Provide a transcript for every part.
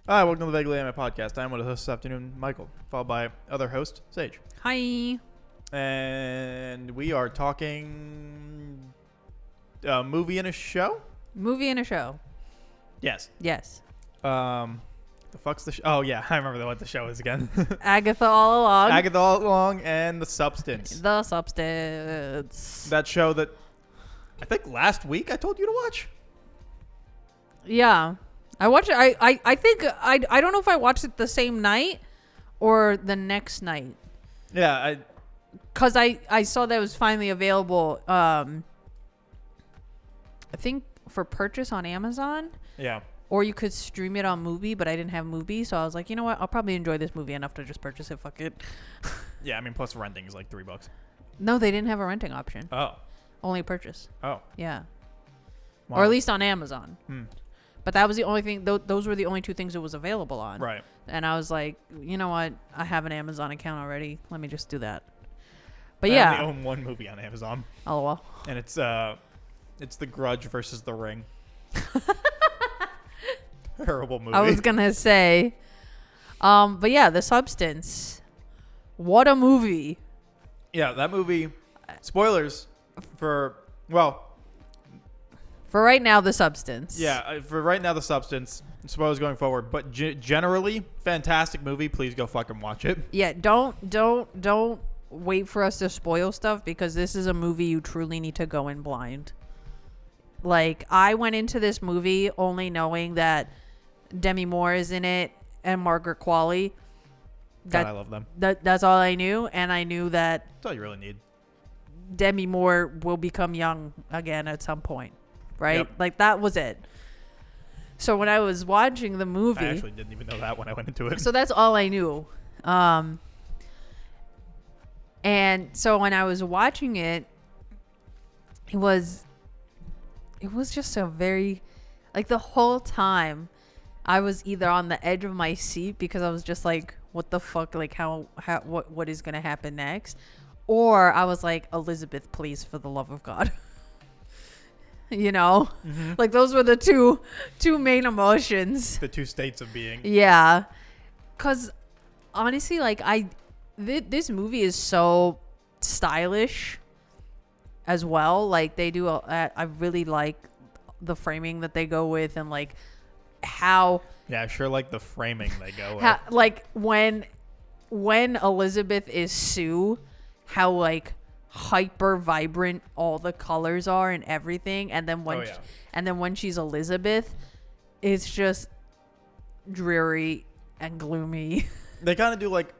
Hi, welcome to the Vaguely Anime Podcast. I'm one of the hosts this afternoon, Michael, followed by other host, Sage. Hi. And we are talking a movie and a show? Movie and a show. Yes. Yes. The fuck's the show? Oh, yeah, I remember what the show is again. Agatha all along. Agatha All Along and The Substance. The Substance. That show that I think last week I told you to watch. Yeah. I watched it. I think I don't know if I watched it the same night or the next night. Yeah, Cause I saw that it was finally available. I think for purchase on Amazon. Yeah. Or you could stream it on Mubi, but I didn't have Mubi, so I was like, you know what? I'll probably enjoy this movie enough to just purchase it. Fuck it. Yeah, I mean, plus renting is like $3. No, they didn't have a renting option. Oh. Only purchase. Oh. Yeah. Wow. Or at least on Amazon. Hmm. But that was the only thing. Those were the only two things it was available on. Right. And I was like, you know what? I have an Amazon account already. Let me just do that. But I yeah. only own one movie on Amazon. LOL. And it's The Grudge versus The Ring. Terrible movie. I was gonna say, but yeah, The Substance. What a movie! Yeah, that movie. Spoilers for right now, The Substance. Yeah, for right now, The Substance. Spoilers going forward, but generally, fantastic movie. Please go fucking watch it. Yeah. Don't wait for us to spoil stuff because this is a movie you truly need to go in blind. Like, I went into this movie only knowing that Demi Moore is in it and Margaret Qualley. God, I love them. That's all I knew, and I knew that That's all you really need. Demi Moore will become young again at some point, right? Yep. Like, that was it. So when I was watching the movie, I actually didn't even know that when I went into it. so that's all I knew. And so when I was watching it, it was just a very, like, the whole time I was either on the edge of my seat because I was just like, what the fuck, like, what is gonna happen next, or I was like, Elizabeth, please, for the love of God. You know, like, those were the two main emotions. The two states of being. Yeah, because honestly, like, this movie is so stylish as well. Like, they do I really like the framing that they go with, and like how Yeah, I sure like the framing they go with. like when Elizabeth is Sue, how like hyper vibrant all the colors are and everything, and then when she's Elizabeth, it's just dreary and gloomy. They kind of do like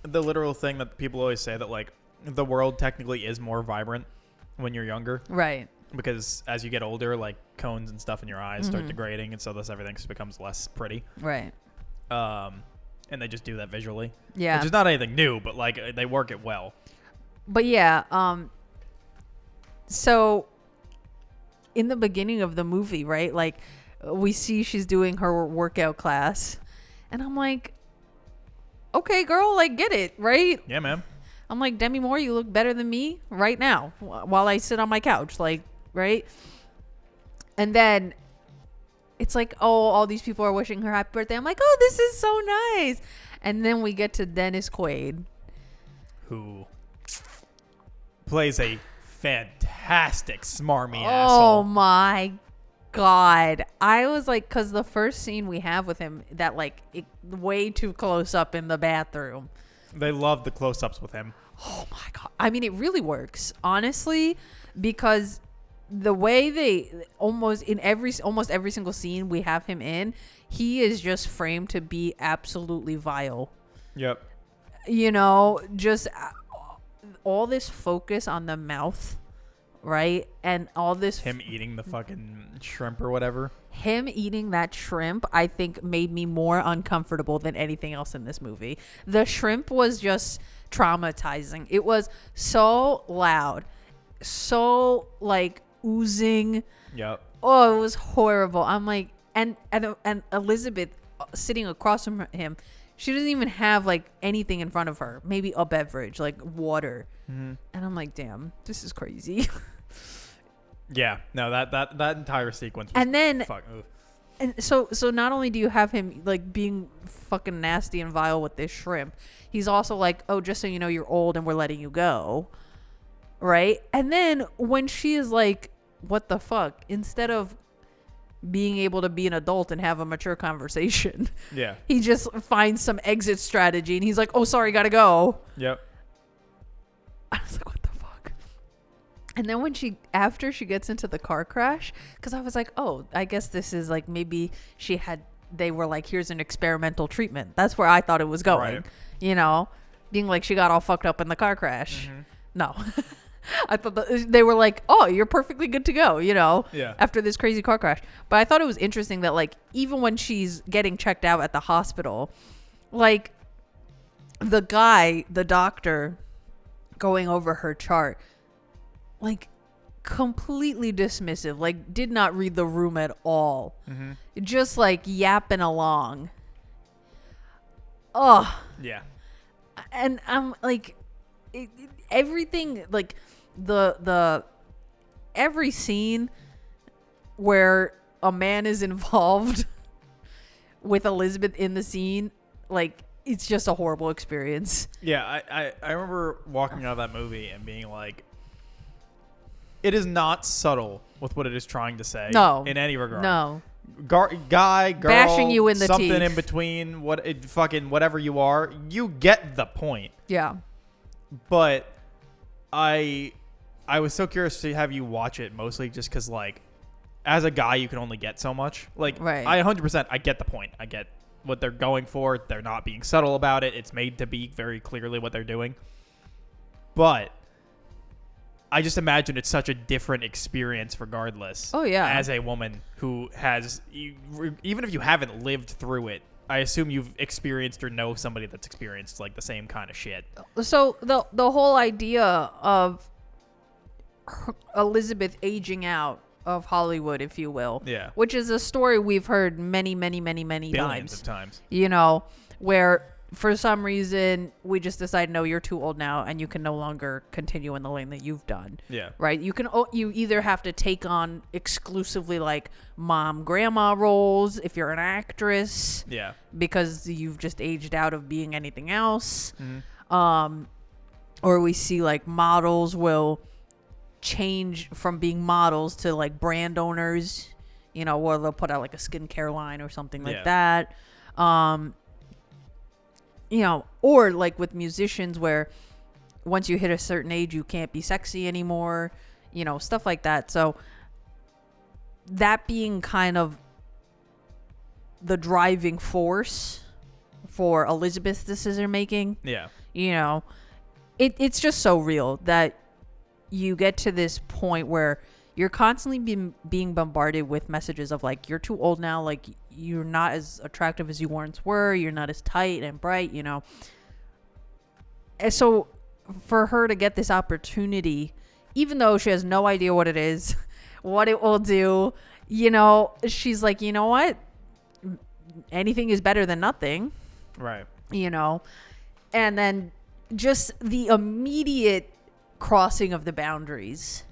the literal thing that people always say, that like the world technically is more vibrant when you're younger, Right. because as you get older, like cones and stuff in your eyes start degrading, and so thus everything becomes less pretty. Right. And they just do that visually. Yeah. Which is not anything new, but like they work it well. But yeah, so in the beginning of the movie, right, like, we see she's doing her workout class, and I'm like, okay, girl, like, get it, right? Yeah, man. I'm like, Demi Moore, you look better than me right now while I sit on my couch, like, right? And then it's like, oh, all these people are wishing her happy birthday. I'm like, oh, this is so nice. And then we get to Dennis Quaid, Who plays a fantastic smarmy oh asshole. my God. I was like, because the first scene we have with him, that, like, way too close up in the bathroom. They love the close-ups with him. Oh my God. I mean, it really works, honestly, because the way they almost every single scene we have him in, he is just framed to be absolutely vile. Yep. You know, just all this focus on the mouth, right? And all this Him eating the fucking shrimp or whatever. him eating that shrimp, I think, made me more uncomfortable than anything else in this movie. The shrimp was just traumatizing. It was so loud, so, like, oozing. Yep. Oh, it was horrible. I'm like, and Elizabeth sitting across from him, she doesn't even have, like, anything in front of her. Maybe a beverage, like water. And I'm like, damn, this is crazy. Yeah. No, that entire sequence was And then fuck. Ugh. And so not only do you have him like being fucking nasty and vile with this shrimp, he's also like, oh, just so you know, you're old and we're letting you go, right? And then when she is like, what the fuck, instead of being able to be an adult and have a mature conversation, Yeah. he just finds some exit strategy and he's like, oh, sorry, gotta go. Yep. I was like, what the fuck? And then after she gets into the car crash, because I was like, oh, I guess this is like, maybe they were like, here's an experimental treatment. That's where I thought it was going. Right. You know, being like, she got all fucked up in the car crash. Mm-hmm. No. I thought they were like, oh, you're perfectly good to go, you know, Yeah. after this crazy car crash. But I thought it was interesting that, like, even when she's getting checked out at the hospital, like, the doctor going over her chart, like, completely dismissive, like, did not read the room at all. Mm-hmm. Just, like, yapping along. Oh. Yeah. And I'm like, everything, like, every scene where a man is involved with Elizabeth in the scene, like, it's just a horrible experience. Yeah, I remember walking out of that movie and being like, it is not subtle with what it is trying to say. No. In any regard. No. Guy, girl, Bashing you in the something teeth. in between, fucking whatever you are, you get the point. Yeah. But I was so curious to have you watch it, mostly just because, like, as a guy, you can only get so much. Like, Right. I 100%, I get the point. I get what they're going for. They're not being subtle about it. It's made to be very clearly what they're doing. But I just imagine it's such a different experience regardless. Oh, yeah. As a woman who has, even if you haven't lived through it, I assume you've experienced or know somebody that's experienced, like, the same kind of shit. So the whole idea of Elizabeth aging out of Hollywood, if you will, Yeah. which is a story we've heard many Billions times. of times. You know, where for some reason we just decide, no, you're too old now and you can no longer continue in the lane that you've done. Yeah. Right? You either have to take on exclusively like mom, grandma roles if you're an actress. Yeah. Because you've just aged out of being anything else. Mm-hmm. Or we see like models will change from being models to like brand owners, you know, or they'll put out like a skincare line or something like that. You know, or like with musicians where once you hit a certain age, you can't be sexy anymore, you know, stuff like that. So that being kind of the driving force for Elizabeth's decision making. Yeah. You know, it's just so real that you get to this point where you're constantly being bombarded with messages of like, you're too old now, like you're not as attractive as you once were, you're not as tight and bright, you know. And so for her to get this opportunity, even though she has no idea what it is, what it will do, you know, she's like, you know what? Anything is better than nothing. Right. You know, and then just the immediate crossing of the boundaries.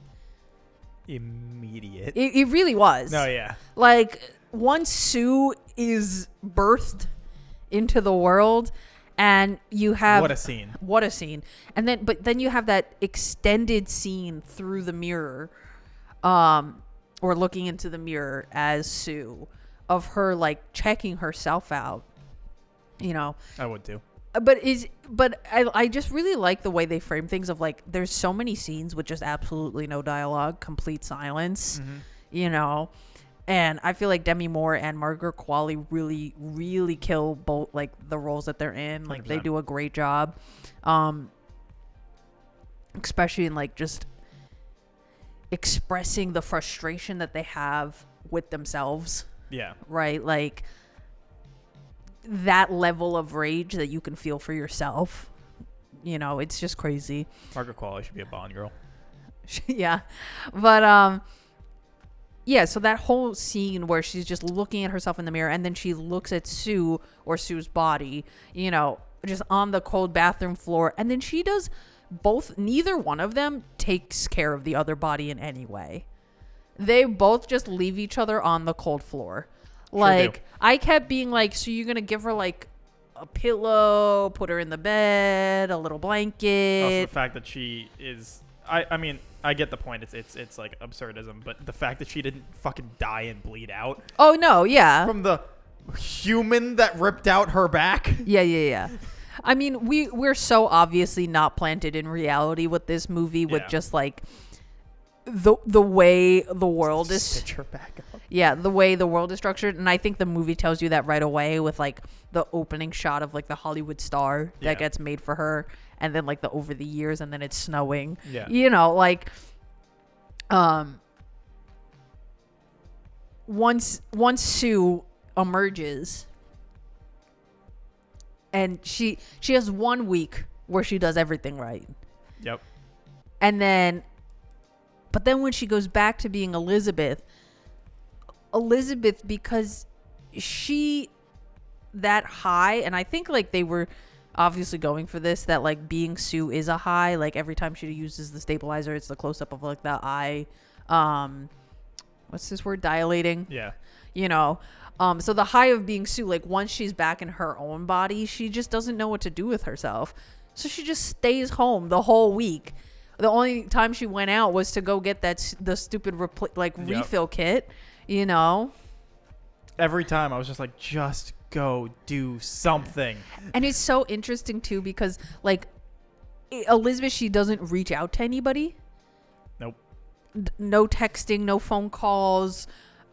Immediate. It really was. No, yeah. Like, once Sue is birthed into the world and you have... What a scene. What a scene. And then, but then you have that extended scene through the mirror, or looking into the mirror as Sue, of her, like, checking herself out, you know. I would too. But I just really like the way they frame things of like, there's so many scenes with just absolutely no dialogue, complete silence, you know, and I feel like Demi Moore and Margaret Qualley really, really kill both like the roles that they're in. Like 100%. they do a great job, especially in like just expressing the frustration that they have with themselves. Yeah. Right, like that level of rage that you can feel for yourself, you know, it's just crazy. Margaret Qualley should be a Bond girl. Yeah, but yeah, so that whole scene where she's just looking at herself in the mirror and then she looks at Sue or Sue's body, you know, just on the cold bathroom floor, and then she does both, neither one of them takes care of the other body in any way. They both just leave each other on the cold floor. Like, I kept being like, so you're going to give her like a pillow, put her in the bed, a little blanket. Also, the fact that she is, I mean, I get the point. It's like absurdism, but the fact that she didn't fucking die and bleed out Oh, no, yeah. from the human that ripped out her back. Yeah. I mean, we're so obviously not planted in reality with this movie with just like the way the world is. Stitch her back up. Yeah, the way the world is structured, and I think the movie tells you that right away with like the opening shot of like the Hollywood star that gets made for her, and then like the over the years, and then it's snowing. Yeah, you know, like once Sue emerges, and she has 1 week where she does everything right. Yep. And then, but then when she goes back to being Elizabeth, because she that high, and I think like they were obviously going for this, that like being Sue is a high, like every time she uses the stabilizer, it's the close up of like the eye, what's this word, dilating, you know, so the high of being Sue, like once she's back in her own body, she just doesn't know what to do with herself, so she just stays home the whole week. The only time she went out was to go get the stupid refill kit, you know. Every time I was just like, just go do something. And it's so interesting too, because like Elizabeth, she doesn't reach out to anybody. Nope. No texting, no phone calls,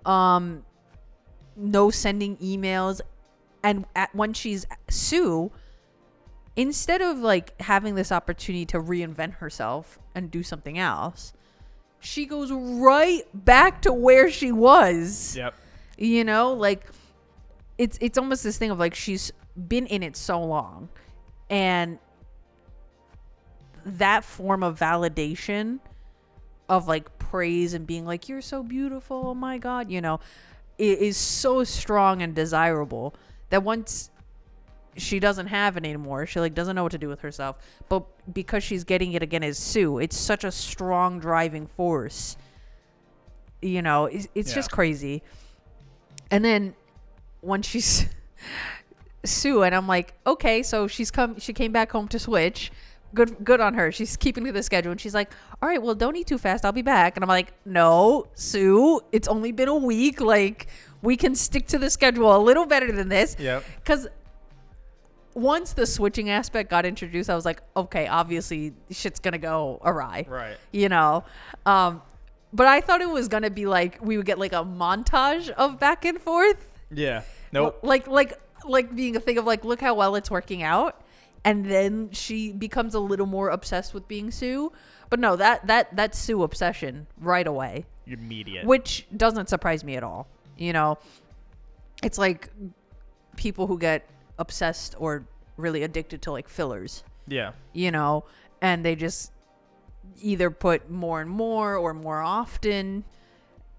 no sending emails. And when she's Sue, instead of like having this opportunity to reinvent herself and do something else, she goes right back to where she was. Yep. You know, like it's almost this thing of like she's been in it so long, and that form of validation of like praise and being like, you're so beautiful, oh my God, you know, it is so strong and desirable that once she doesn't have it anymore, she like doesn't know what to do with herself, but because she's getting it again as Sue, it's such a strong driving force, you know. It's just crazy. And then when she's Sue, and I'm like, okay, so she came back home to switch. Good on her. She's keeping to the schedule, and she's like, all right, well, don't eat too fast, I'll be back. And I'm like, no, Sue, it's only been a week, like we can stick to the schedule a little better than this. Yep. Because once the switching aspect got introduced, I was like, okay, obviously shit's gonna go awry, right? You know. But I thought it was gonna be like we would get like a montage of back and forth. Yeah. Nope. Like being a thing of like, look how well it's working out, and then she becomes a little more obsessed with being Sue. But no, that Sue obsession right away. Immediate. Which doesn't surprise me at all. You know, it's like people who get obsessed or really addicted to like fillers. Yeah. You know, and they just either put more and more or more often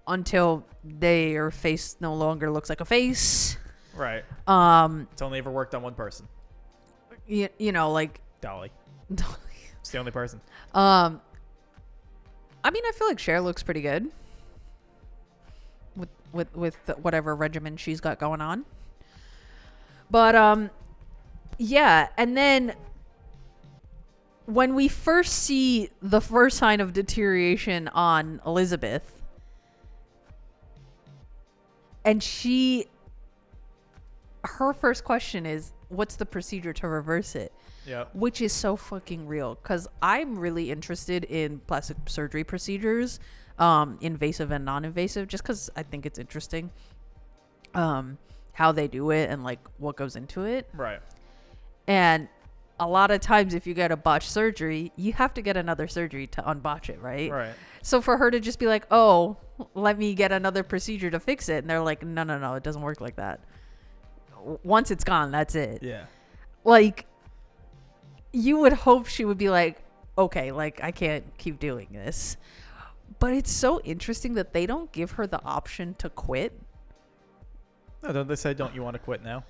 until their face no longer looks like a face. Right. It's only ever worked on one person. You know, like Dolly. It's the only person. I mean, I feel like Cher looks pretty good with whatever regimen she's got going on. But yeah, and then when we first see the first sign of deterioration on Elizabeth, and her first question is, what's the procedure to reverse it? Yeah. Which is so fucking real, because I'm really interested in plastic surgery procedures, invasive and non-invasive, just because I think it's interesting how they do it and like what goes into it. Right. And a lot of times if you get a botched surgery, you have to get another surgery to unbotch it, right? Right. So for her to just be like, oh, let me get another procedure to fix it, and they're like, no, it doesn't work like that. Once it's gone, that's it. Yeah. Like, you would hope she would be like, okay, like I can't keep doing this. But it's so interesting that they don't give her the option to quit. No, don't they say, don't you want to quit now?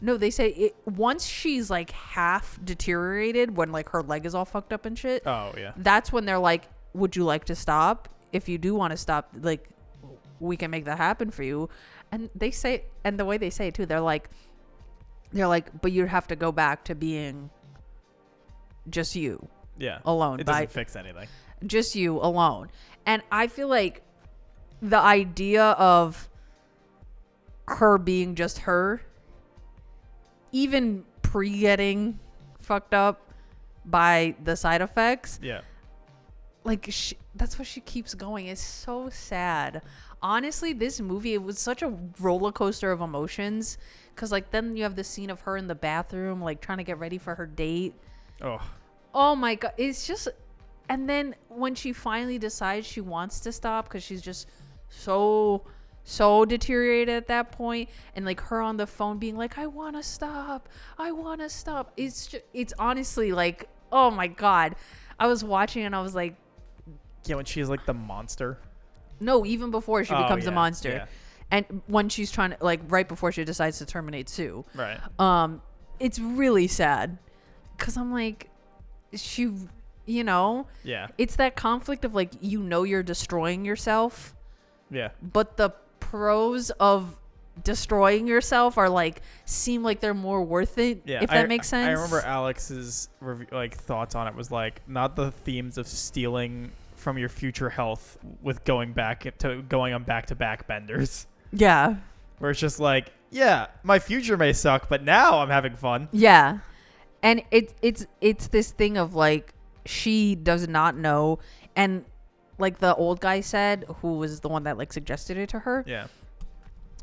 No, they say once she's like half deteriorated, when like her leg is all fucked up and shit. Oh, yeah. That's when they're like, would you like to stop? If you do want to stop, like, we can make that happen for you. And they say, and the way they say it too, they're like, but you have to go back to being just you Yeah. alone. It doesn't fix anything. Just you alone. And I feel like the idea of her being just her, even pre-getting fucked up by the side effects, Yeah. like that's what she keeps going. It's so sad. Honestly, this movie, it was such a roller coaster of emotions, because like then you have the scene of her in the bathroom like trying to get ready for her date. Oh my god, it's just, and then when she finally decides she wants to stop because she's just so deteriorated at that point, and like her on the phone being like, I want to stop, it's honestly like, oh my god. I was watching and I was like, yeah, when she's like the monster. No, even before she becomes a monster. Yeah. And when she's trying to, like, right before she decides to terminate Sue. Right. It's really sad. Because I'm like, she, Yeah. it's that conflict of, like, you're destroying yourself. Yeah. But the pros of destroying yourself are, like, seem like they're more worth it. Yeah. If that makes sense. I remember Alex's thoughts on it was like, not the themes of stealing from your future health with going on back-to-back benders. Yeah. Where it's just like, yeah, my future may suck, but now I'm having fun. Yeah. And it's this thing of like, she does not know, and like the old guy said, who was the one that like suggested it to her. Yeah.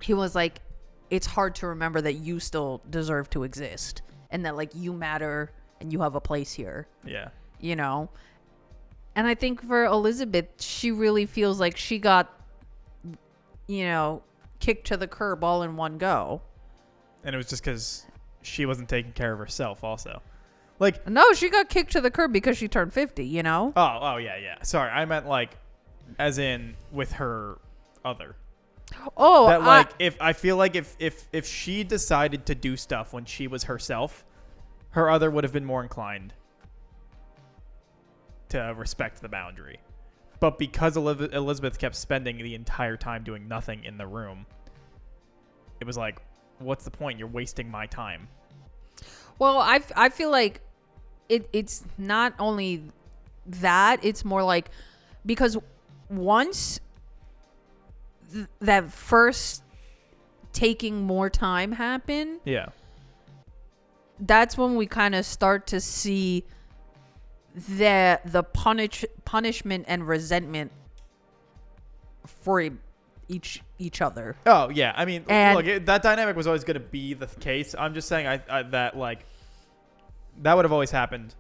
He was like, it's hard to remember that you still deserve to exist, and that like you matter and you have a place here. Yeah. And I think for Elizabeth, she really feels like she got, kicked to the curb all in one go. And it was just because she wasn't taking care of herself also. Like, no, she got kicked to the curb because she turned 50, Oh, yeah. Sorry, I meant like, as in with her other. Oh, that like, I feel like if she decided to do stuff when she was herself, her other would have been more inclined to respect the boundary. But because Elizabeth kept spending the entire time doing nothing in the room, it was like, what's the point? You're wasting my time. Well, I feel like it's not only that, it's more like, because once that first taking more time happened, Yeah. that's when we kind of start to see the punishment and resentment for each other. Oh, yeah. I mean, And- look, that dynamic was always going to be the case. I'm just saying that, like, that would have always happened,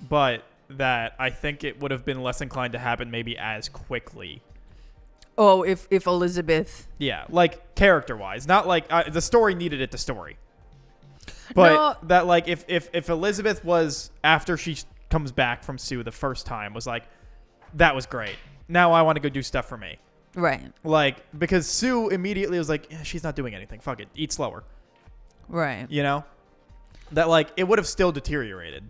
but that I think it would have been less inclined to happen maybe as quickly. Oh, if Elizabeth... Yeah, like, character-wise. Not like... the story needed it to story. But No. that, like, if Elizabeth was, after she comes back from Sue the first time, was like, that was great. Now I want to go do stuff for me. Right. Like, because Sue immediately was like, she's not doing anything. Fuck it. Eat slower. Right. That, like, it would have still deteriorated.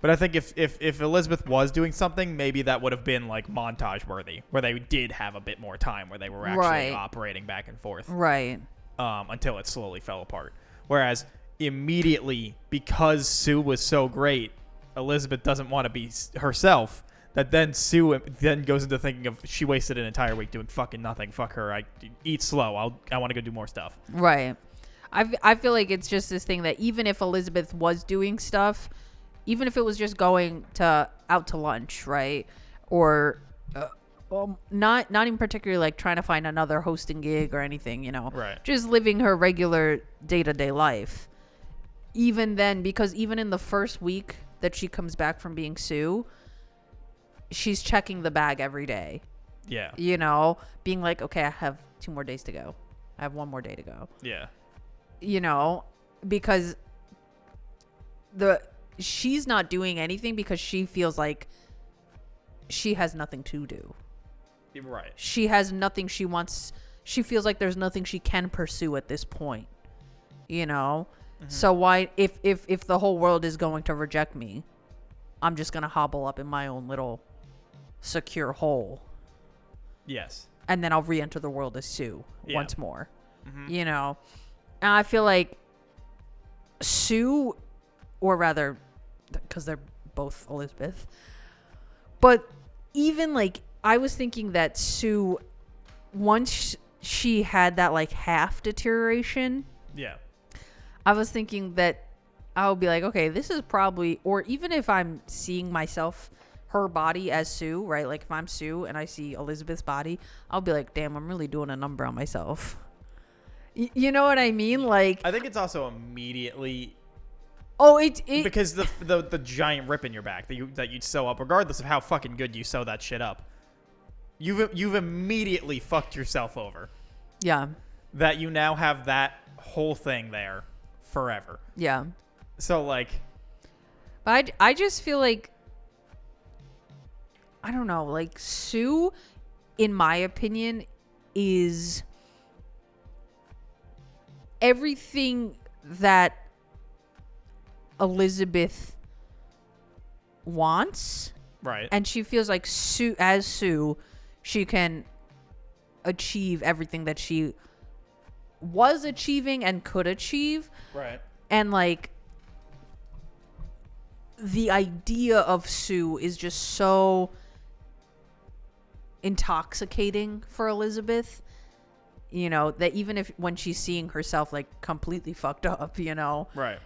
But I think if Elizabeth was doing something, maybe that would have been, like, montage worthy, where they did have a bit more time, where they were actually operating back and forth. Right. Until it slowly fell apart. Whereas immediately, because Sue was so great, Elizabeth doesn't want to be herself. That then Sue then goes into thinking of, she wasted an entire week doing fucking nothing. Fuck her. I eat slow. I want to go do more stuff. Right. I feel like it's just this thing that even if Elizabeth was doing stuff, even if it was just going out to lunch, right? Or not even particularly like trying to find another hosting gig or anything, Right. Just living her regular day-to-day life. Even then, because even in the first week that she comes back from being Sue, she's checking the bag every day. Yeah. Being like, okay, I have 2 more days to go. I have 1 more day to go. Yeah. Because she's not doing anything because she feels like she has nothing to do. Right. She has nothing she wants. She feels like there's nothing she can pursue at this point. Mm-hmm. So why, if the whole world is going to reject me, I'm just going to hobble up in my own little secure hole. Yes. and then I'll re-enter the world as Sue once more. Mm-hmm. You know, and I feel like Sue, or rather, because they're both Elizabeth, but even like I was thinking that Sue, once she had that like half deterioration, Yeah. I was thinking that I'll be like, okay, this is probably, or even if I'm seeing myself, her body as Sue, right? Like if I'm Sue and I see Elizabeth's body, I'll be like, damn, I'm really doing a number on myself. You know what I mean? Like, I think it's also immediately it because the giant rip in your back that you'd sew up, regardless of how fucking good you sew that shit up, you've immediately fucked yourself over. Yeah. That you now have that whole thing there forever. Yeah. So like, but I just feel like, I don't know, like Sue, in my opinion, is everything that Elizabeth wants. right. And she feels like Sue, she can achieve everything that she was achieving and could achieve. Right. And like the idea of Sue is just so intoxicating for Elizabeth, you know, that even if when she's seeing herself like completely fucked up, you know, Right.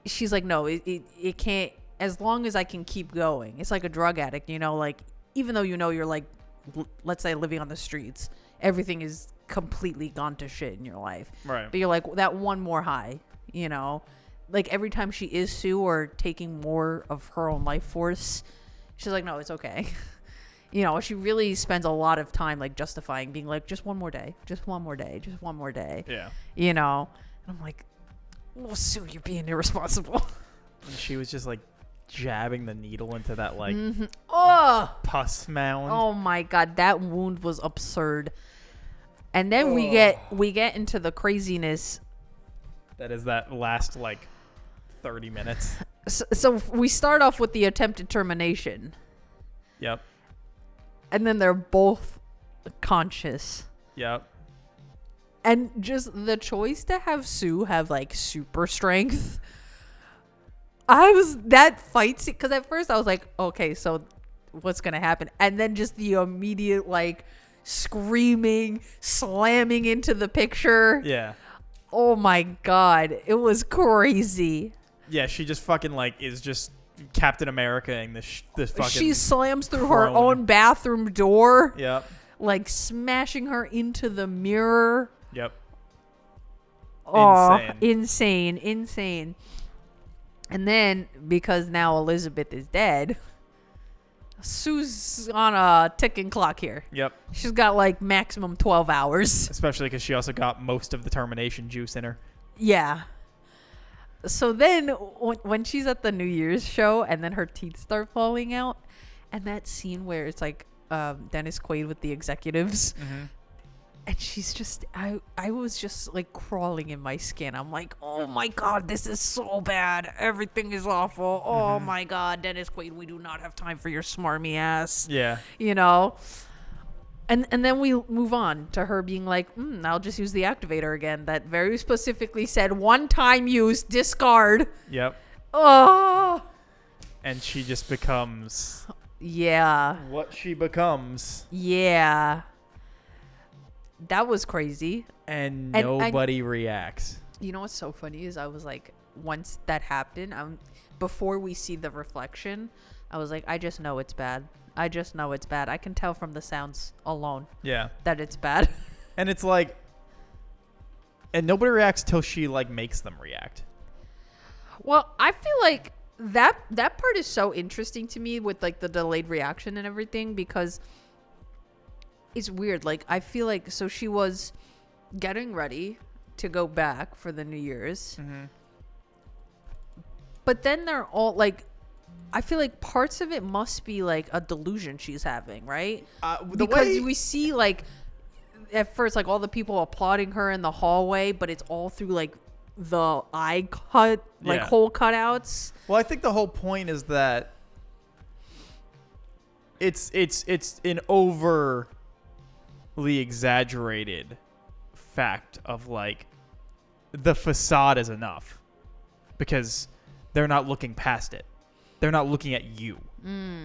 she's like, no, it can't, as long as I can keep going. It's like a drug addict, you know, like even though you know you're like, let's say living on the streets, everything is completely gone to shit in your life. Right. But you're like, that one more high, you know, like every time she is Sue or taking more of her own life force, she's like, no, it's okay. You know, she really spends a lot of time like justifying, being like, just one more day, just one more day, just one more day. Yeah. You know, and I'm like, oh, Sue, you're being irresponsible. And she was just like jabbing the needle into that like Oh, pus mound. oh my God, that wound was absurd. And then we get into the craziness. That is that last like 30 minutes. So we start off with the attempted termination. Yep. And then they're both conscious. Yep. And just the choice to have Sue have like super strength. That fight scene, because at first I was like, okay, so what's going to happen? And then just the immediate like screaming, slamming into the picture. Yeah. Oh my God. It was crazy. Yeah, she just fucking like is just Captain America in this fucking. She slams through her crone. own bathroom door. Yep. Like smashing her into the mirror. Yep. Oh, insane. And then, because now Elizabeth is dead, Sue's on a ticking clock here. Yep. She's got like maximum 12 hours. Especially because she also got most of the termination juice in her. Yeah. So then, when she's at the New Year's show and then her teeth start falling out, and that scene where it's like Dennis Quaid with the executives, and she's just, I was just like crawling in my skin. I'm like, oh my God, this is so bad. Everything is awful. Oh my God, Dennis Quaid, we do not have time for your smarmy ass. Yeah. You know? And then we move on to her being like, I'll just use the activator again. That very specifically said, one time use, discard. Yep. Oh. And she just becomes Yeah. what she becomes. Yeah. That was crazy. And And- nobody reacts. You know what's so funny is I was like, once that happened, before we see the reflection, I was like, I just know it's bad. I just know it's bad. I can tell from the sounds alone Yeah. that it's bad. And it's like, and nobody reacts till she like makes them react. Well, I feel like that part is so interesting to me with like the delayed reaction and everything, because it's weird. Like, I feel like, so she was getting ready to go back for the New Year's, but then they're all like, I feel like parts of it must be like a delusion she's having, right? Because we see like at first like all the people applauding her in the hallway, but it's all through like the eye cut, like hole cutouts. Well, I think the whole point is that it's an over exaggerated fact of like the facade is enough because they're not looking past it. They're not looking at you.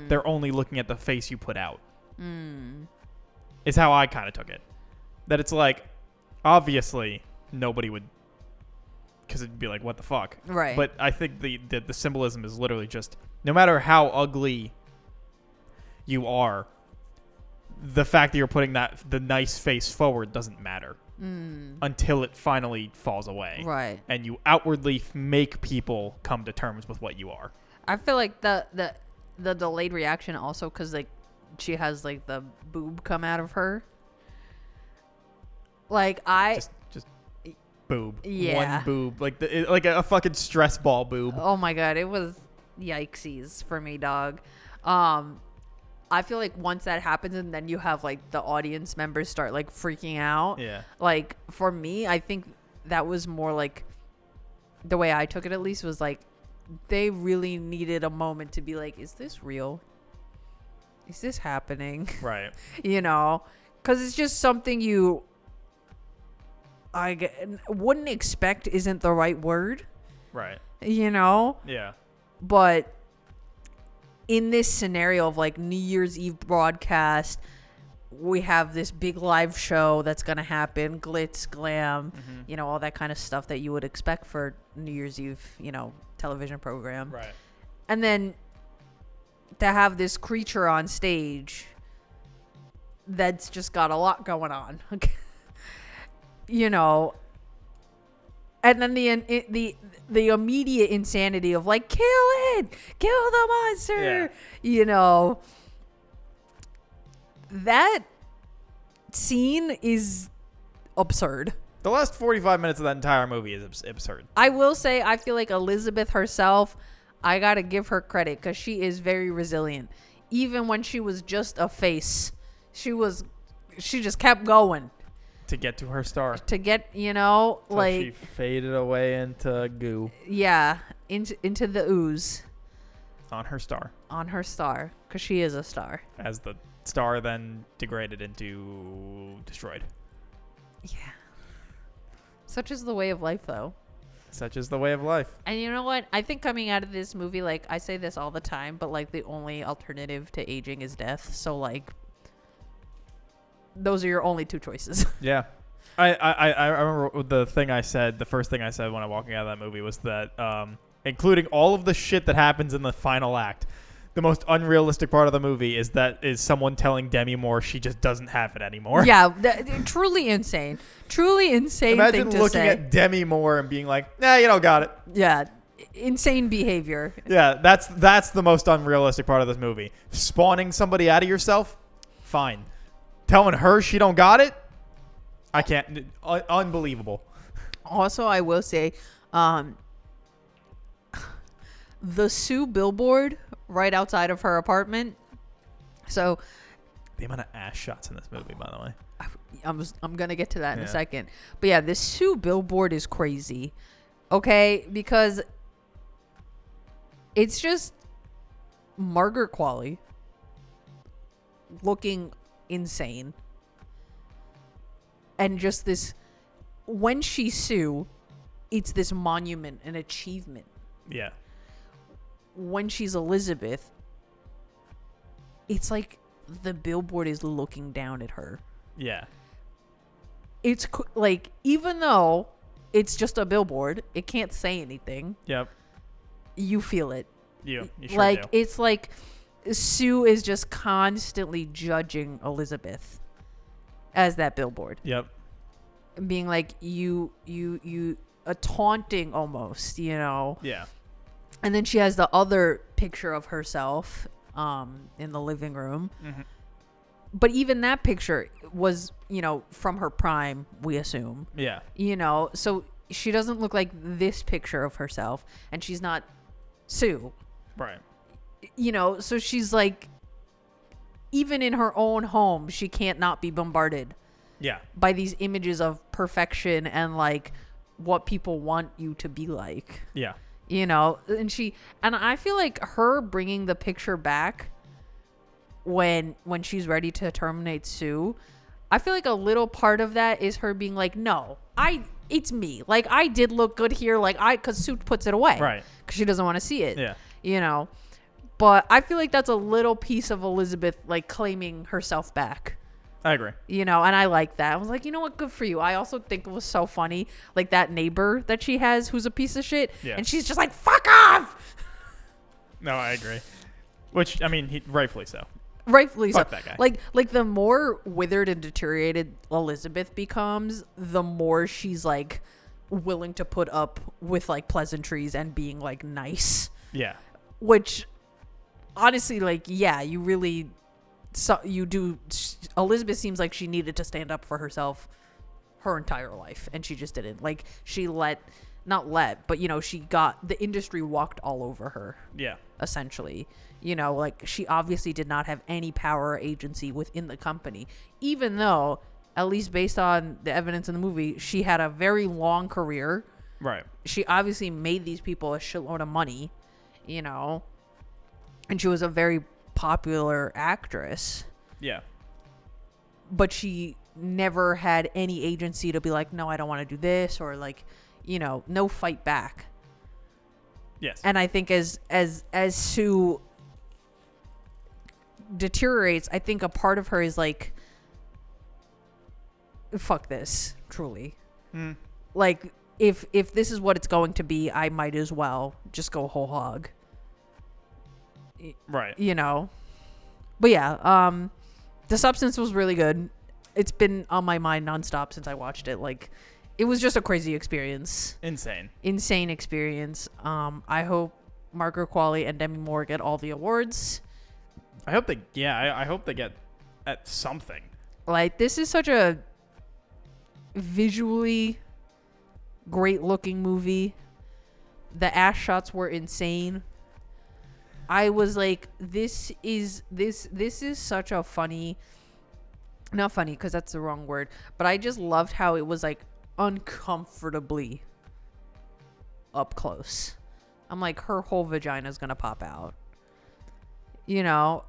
They're only looking at the face you put out. Is how I kind of took it. That it's like, obviously, nobody would, because it'd be like, what the fuck? Right. But I think the symbolism is literally just, no matter how ugly you are, the fact that you're putting the nice face forward doesn't matter until it finally falls away. Right. And you outwardly make people come to terms with what you are. I feel like the delayed reaction also because like she has like the boob come out of her. Like just boob. Yeah. One boob, like like a fucking stress ball boob. Oh my god, it was yikesies for me, dog. I feel like once that happens and then you have like the audience members start like freaking out. Yeah. Like for me, I think that was more like the way I took it at least was like they really needed a moment to be like, is this real? Is this happening? Right. You know, because it's just something I wouldn't expect isn't the right word. Right. You know? Yeah. But in this scenario of like New Year's Eve broadcast, we have this big live show that's going to happen, glitz, glam, you know, all that kind of stuff that you would expect for New Year's Eve, you know, television program. Right. And then to have this creature on stage that's just got a lot going on. You know, and then the immediate insanity of like kill the monster. You know, that scene is absurd. The last 45 minutes of that entire movie is absurd. I will say I feel like Elizabeth herself, I gotta give her credit because she is very resilient. Even when she was just a face, she just kept going. To get to her star. To get, you know, So like she faded away into goo. Yeah, into the ooze. On her star. On her star, because she is a star. As the star then degraded into destroyed. Yeah. Such is the way of life, though. Such is the way of life. And you know what? I think coming out of this movie, like, I say this all the time, but, like, the only alternative to aging is death. So, like, those are your only two choices. Yeah. I remember the first thing I said when I walking out of that movie was that, including all of the shit that happens in the final act, the most unrealistic part of the movie is someone telling Demi Moore she just doesn't have it anymore. Yeah, truly insane. Truly insane Imagine thing to looking say. at Demi Moore and being like, nah, you don't got it. Yeah, insane behavior. Yeah, that's the most unrealistic part of this movie. Spawning somebody out of yourself, fine. Telling her she don't got it, I can't. Unbelievable. Also, I will say, the Sue billboard right outside of her apartment. So, the amount of ass shots in this movie, by the way. I'm gonna get to that in a second. But yeah, this Sue billboard is crazy. Okay, because it's just Margaret Qualley looking insane. And just this, when she's Sue, it's this monument, an achievement. Yeah. When she's Elizabeth, it's like the billboard is looking down at her. Yeah. It's like, even though it's just a billboard, it can't say anything. Yep. You feel it. You sure like, do. it's like Sue is just constantly judging Elizabeth as that billboard. Yep. Being like, you a taunting almost, you know. Yeah. And then she has the other picture of herself in the living room. Mm-hmm. But even that picture was, you know, from her prime, we assume. Yeah. You know, so she doesn't look like this picture of herself, and she's not Sue. Right. You know, so she's like, even in her own home, she can't not be bombarded. Yeah. By these images of perfection and like what people want you to be like. Yeah. You know, and I feel like her bringing the picture back when she's ready to terminate Sue, I feel like a little part of that is her being like, no, it's me. Like, I did look good here. Like, because Sue puts it away. Right. Because she doesn't want to see it. Yeah. You know? But I feel like that's a little piece of Elizabeth, like, claiming herself back. I agree. You know, and I like that. I was like, you know what? Good for you. I also think it was so funny. Like, that neighbor that she has who's a piece of shit. Yeah. And she's just like, fuck off! No, I agree. Which, I mean, rightfully so. Rightfully Fuck so. that guy. Like the more withered and deteriorated Elizabeth becomes, the more she's like willing to put up with like pleasantries and being like nice. Yeah. Which honestly, like, yeah, you really you do. Elizabeth seems like she needed to stand up for herself her entire life, and she just didn't. Like, she not let, but, you know, she got, the industry walked all over her. Yeah. Essentially. You know, like, she obviously did not have any power or agency within the company, even though, at least based on the evidence in the movie, she had a very long career. Right. She obviously made these people a shitload of money, you know, and she was a very popular actress. Yeah. But she never had any agency to be like, no, I don't want to do this, or like, you know, no fight back. Yes. And I think as Sue deteriorates, I think a part of her is like, fuck this, truly. Like, if this is what it's going to be, I might as well just go whole hog. Right. You know. But yeah, The Substance was really good. It's been on my mind nonstop since I watched it. Like, it was just a crazy experience. Insane experience. I hope Margaret Qualley and Demi Moore get all the awards. I hope I hope they get at something. Like, this is such a visually great looking movie. The ass shots were insane. I was like, this is such a funny, not funny because that's the wrong word, but I just loved how it was like uncomfortably up close. I'm like, her whole vagina is gonna pop out. You know,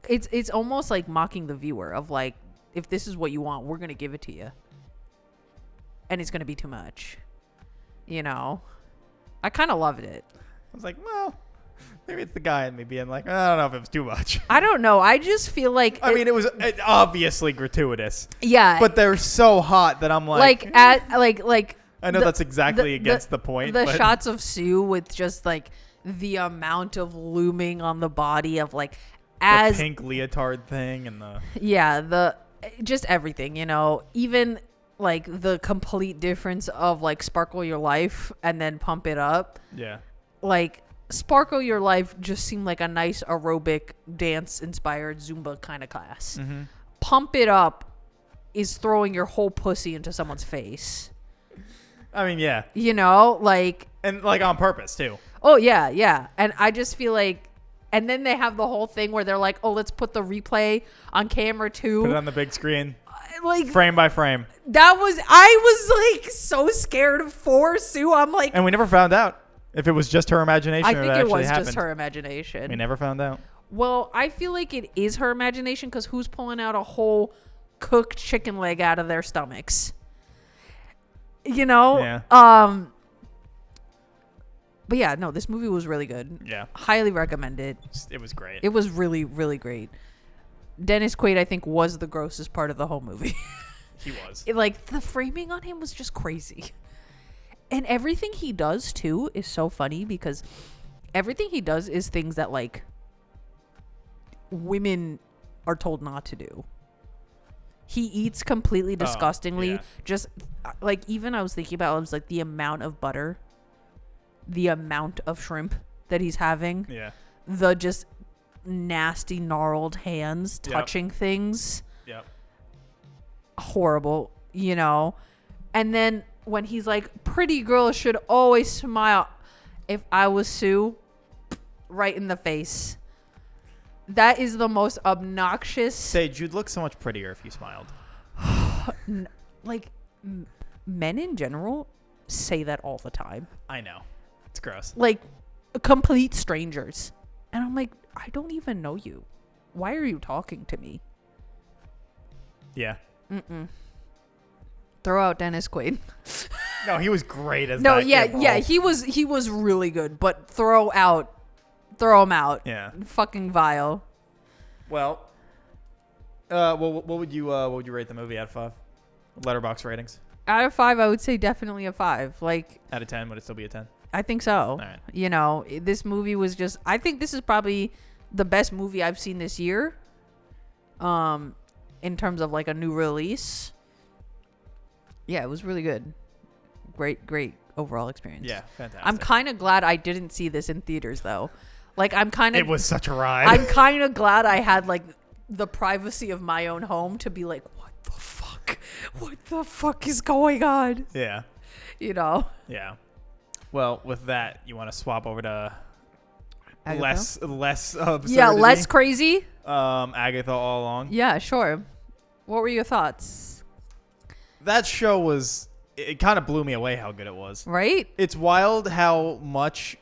it's almost like mocking the viewer of like, if this is what you want, we're gonna give it to you, and it's gonna be too much. You know, I kind of loved it. I was like, well, maybe it's the guy in me being like, I don't know if it was too much. I don't know. I just feel like I mean, it was obviously gratuitous. Yeah, but they're so hot that I'm like I know that's exactly against the point. The but shots of Sue with just like the amount of looming on the body of like the pink leotard thing and the just everything, you know, even like the complete difference of like Sparkle Your Life and then Pump It Up. Yeah. Like, Sparkle Your Life just seemed like a nice aerobic dance inspired Zumba kind of class. Mm-hmm. Pump It Up is throwing your whole pussy into someone's face. I mean, yeah. You know, like, and like on purpose too. Oh yeah, yeah. And I just feel like, and then they have the whole thing where they're like, oh, let's put the replay on camera too. Put it on the big screen. Like, frame by frame. I was like so scared for Sue. I'm like, and we never found out if it was just her imagination. I think it was happened. just her imagination. We never found out. Well, I feel like it is her imagination because who's pulling out a whole cooked chicken leg out of their stomachs? You know? Yeah. But yeah, no, this movie was really good. Yeah. Highly recommend it. It was great. It was really, really great. Dennis Quaid, I think, was the grossest part of the whole movie. He was. Like, the framing on him was just crazy. And everything he does, too, is so funny because everything he does is things that, like, women are told not to do. He eats completely disgustingly. Yeah. Just, like, even I was thinking about, I was like, the amount of butter, the amount of shrimp that he's having. Yeah. The just nasty, gnarled hands touching things. Yep. Horrible, you know? And then when he's like, pretty girls should always smile. If I was Sue, right in the face. That is the most obnoxious. Sage, you'd look so much prettier if you smiled. Like, men in general say that all the time. I know. It's gross. Like, complete strangers. And I'm like, I don't even know you. Why are you talking to me? Yeah. Throw out Dennis Quaid. No, he was great as No, that yeah, kid. yeah, he was really good, but throw him out. Yeah. Fucking vile. Well, what would you rate the movie out of 5? Letterbox ratings. Out of 5, I would say definitely a 5. Like, Out of 10, would it still be a 10? I think so. All right. You know, this movie was just. I think this is probably the best movie I've seen this year. In terms of like a new release. Yeah, it was really good. Great overall experience. Yeah, fantastic. I'm kind of glad I didn't see this in theaters though. Like I'm kind of. It was such a ride. I'm kind of glad I had like the privacy of my own home to be like, what the fuck? What the fuck is going on? Yeah. You know. Yeah. Well, with that, you want to swap over to Agatha? less absurdity? Yeah, less crazy. Agatha all along. Yeah, sure. What were your thoughts? That show was. It kind of blew me away how good it was. Right? It's wild how much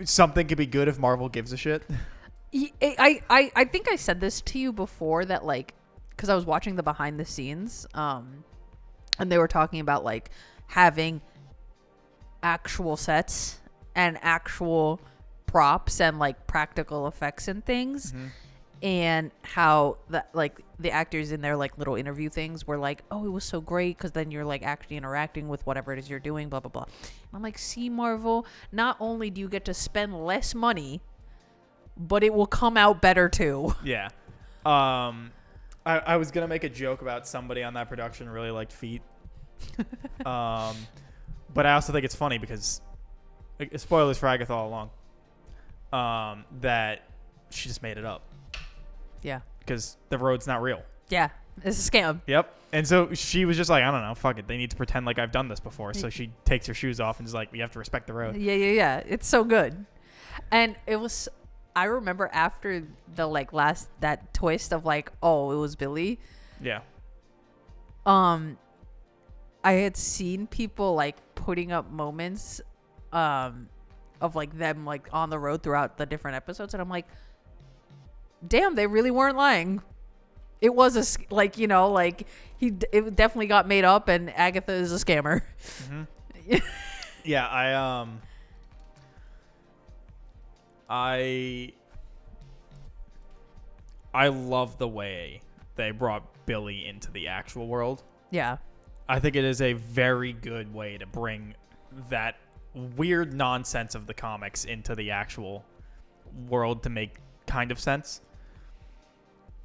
something could be good if Marvel gives a shit. I think I said this to you before that like because I was watching the behind the scenes and they were talking about like having actual sets and actual props and like practical effects and things and how that like the actors in their like little interview things were like, oh, it was so great because then you're like actually interacting with whatever it is you're doing, blah blah blah. And I'm like, see, Marvel, not only do you get to spend less money, but it will come out better too. Yeah. I was gonna make a joke about somebody on that production really liked feet. But I also think it's funny because spoilers for Agatha all along. That she just made it up. Yeah. Because the road's not real. Yeah. It's a scam. Yep. And so she was just like, I don't know, fuck it. They need to pretend like I've done this before. So she takes her shoes off and is like, we have to respect the road. Yeah. It's so good. And it was, I remember after the like that twist of like, oh, it was Billy. Yeah. I had seen people like putting up moments of like them like on the road throughout the different episodes. And I'm like, damn, they really weren't lying. It was like, you know, like it definitely got made up and Agatha is a scammer. Mm-hmm. Yeah. I love the way they brought Billy into the actual world. Yeah. I think it is a very good way to bring that weird nonsense of the comics into the actual world to make kind of sense.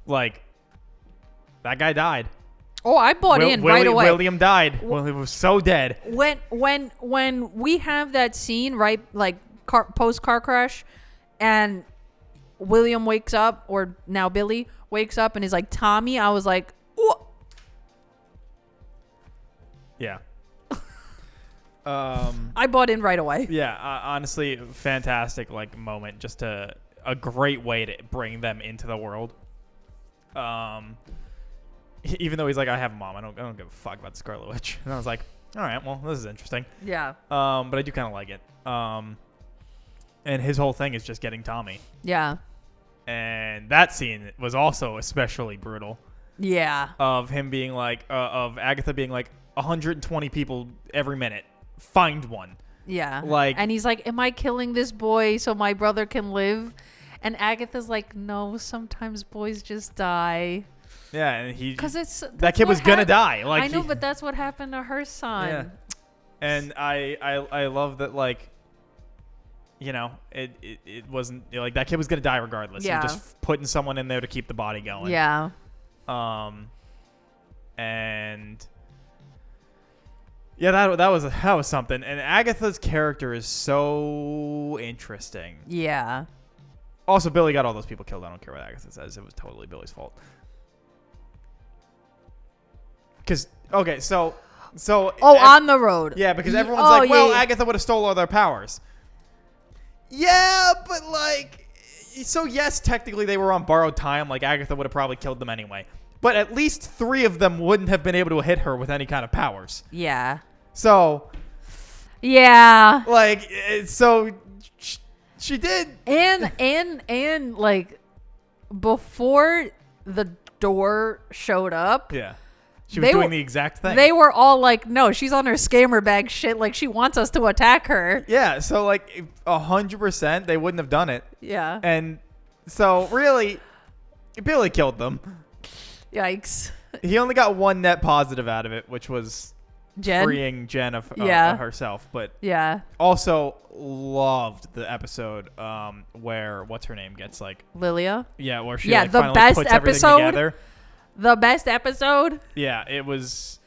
Like, that guy died. Oh, I bought in right away. William died. Well, he was so dead. When we have that scene, right, like post car crash, and William wakes up, or now Billy wakes up and is like, Tommy, I was like, ooh. Yeah. I bought in right away. Yeah, honestly, fantastic like moment. Just a great way to bring them into the world. Even though he's like, I have a mom, I don't give a fuck about the Scarlet Witch. And I was like, all right, well, this is interesting. Yeah. But I do kind of like it. And his whole thing is just getting Tommy. Yeah. And that scene was also especially brutal. Yeah. Of him being like, of Agatha being like, 120 people every minute. Find one. Yeah. Like, and he's like, am I killing this boy so my brother can live? And Agatha's like, no, sometimes boys just die. Yeah, and because that kid was gonna die. Like, I know, but that's what happened to her son. Yeah. And I love that, like, you know, it wasn't like that kid was gonna die regardless. Yeah. You're just putting someone in there to keep the body going. Yeah. And yeah, that was something. And Agatha's character is so interesting. Yeah. Also, Billy got all those people killed. I don't care what Agatha says. It was totally Billy's fault. Because so. On the road. Yeah, because everyone's like, well, yeah. Agatha would have stole all their powers. Yeah, but like, so yes, technically they were on borrowed time. Like, Agatha would have probably killed them anyway. But at least 3 of them wouldn't have been able to hit her with any kind of powers. Yeah. So. Yeah. Like, so she did. And like, before the door showed up, Yeah. She was doing the exact thing. they were all like, no, she's on her scammer bag shit. Like, she wants us to attack her. Yeah, so like 100% they wouldn't have done it. Yeah. And so really, Billy killed them. Yikes. He only got one net positive out of it, which was Jen? freeing Jen of herself. But Yeah. also loved the episode where what's her name gets like Lilia? where she Yeah, like the finally best puts everything episode. together. The best episode? Yeah, it was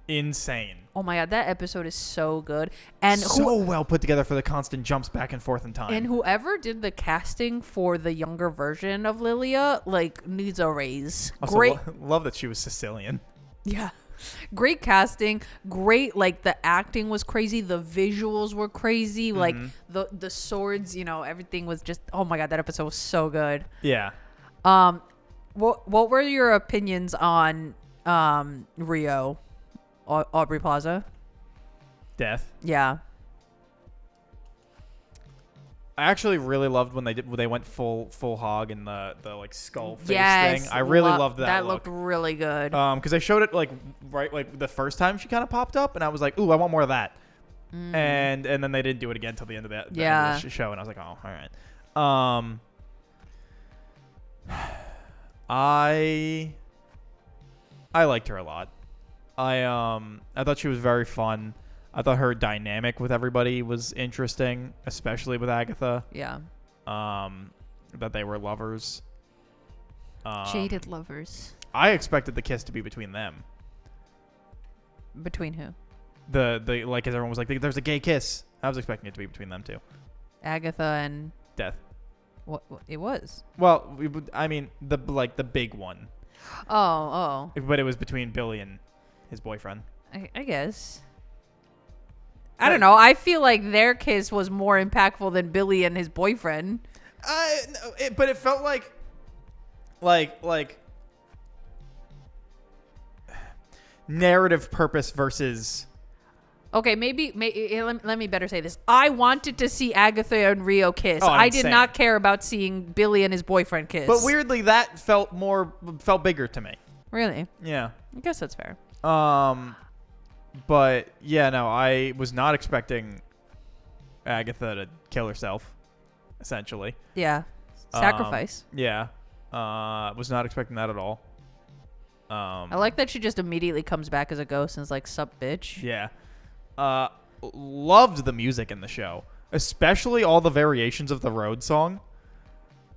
insane. Oh my god, that episode is so good. And So well put together for the constant jumps back and forth in time. and whoever did the casting for the younger version of Lilia, like, needs a raise. Also, Great. love that she was Sicilian. Yeah. Great casting. Great, like, the acting was crazy. The visuals were crazy. Like, the swords, everything was just, oh my god, that episode was so good. Yeah. What were your opinions on Rio, Aubrey Plaza? Death. Yeah. I actually really loved when they went full hog in the like skull face Yes, thing. I really loved that. That look. looked really good. Because they showed it like the first time she kind of popped up, and I was like, ooh, I want more of that. And then they didn't do it again until the end of the end of the show, and I was like, oh, all right. I liked her a lot. I thought she was very fun. I thought her dynamic with everybody was interesting, especially with Agatha. Yeah. That they were lovers. Jaded lovers. I expected the kiss to be between them. Between who? The like, as everyone was like, there's a gay kiss. I was expecting it to be between them two. Agatha and Death. what it was. Well, I mean the big one. Oh. But it was between Billy and his boyfriend. I guess. I don't know. I feel like their kiss was more impactful than Billy and his boyfriend. But it felt like narrative purpose versus. Okay, maybe let me better say this. I wanted to see Agatha and Rio kiss. Oh, I did insane. not care about seeing Billy and his boyfriend kiss. But weirdly, that felt bigger to me. Really? Yeah. I guess that's fair. But yeah, no, I was not expecting Agatha to kill herself, essentially. Yeah. Sacrifice. Yeah. Was not expecting that at all. I like that she just immediately comes back as a ghost and is like, sup, bitch. Yeah. Loved the music in the show, especially all the variations of the Road song.